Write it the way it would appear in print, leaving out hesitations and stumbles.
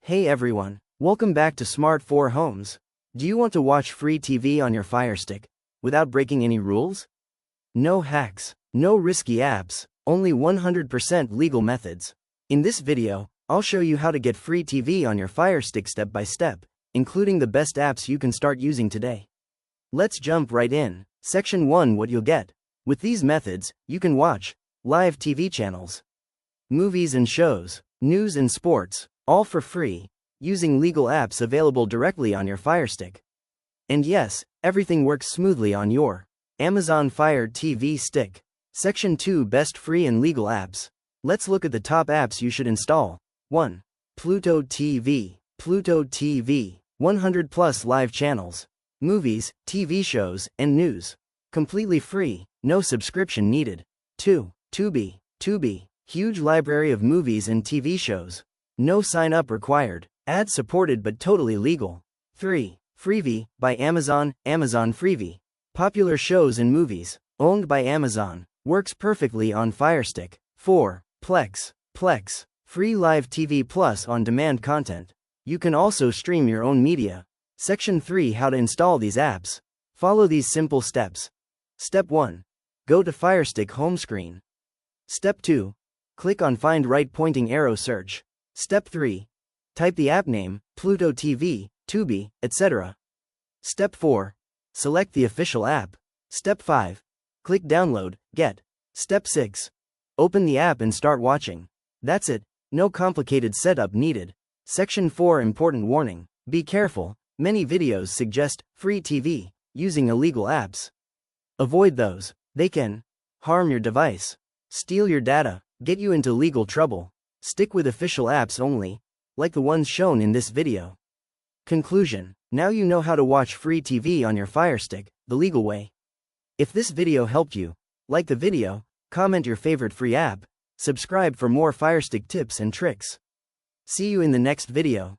Hey everyone, welcome back to Smart 4 Homes. Do you want to watch free TV on your FireStick without breaking any rules? No hacks, no risky apps, only 100% legal methods. In this video, I'll show you how to get free TV on your FireStick step by step, including the best apps you can start using today. Let's jump right in. Section 1: What you'll get. With these methods, you can watch live TV channels, movies and shows, news and sports, all for free, using legal apps available directly on your FireStick. And yes, everything works smoothly on your Amazon Fire TV Stick. Section 2: Best free and legal apps. Let's look at the top apps you should install. 1. Pluto TV. Pluto TV. 100 plus live channels, movies, TV shows, and news. Completely free, no subscription needed. 2. Tubi. Tubi. Huge library of movies and TV shows. No sign-up required. Ad supported but totally legal. 3. Freevee by Amazon. Amazon Freevee. Popular shows and movies, owned by Amazon. Works perfectly on FireStick. 4. Plex. Plex. Free live TV plus on-demand content. You can also stream your own media. Section 3: How to install these apps. Follow these simple steps. Step 1. Go to FireStick home screen. Step 2. Click on Find Right pointing arrow search. Step 3. Type the app name, Pluto TV, Tubi, etc. Step 4. Select the official app. Step 5. Click Download, Get. Step 6. Open the app and start watching. That's it, no complicated setup needed. Section 4: Important warning. Be careful, many videos suggest free TV using illegal apps. Avoid those, they can harm your device, steal your data, get you into legal trouble. Stick with official apps only, like the ones shown in this video. Conclusion: now you know how to watch free TV on your FireStick, the legal way. If this video helped you, like the video, comment your favorite free app, subscribe for more FireStick tips and tricks. See you in the next video.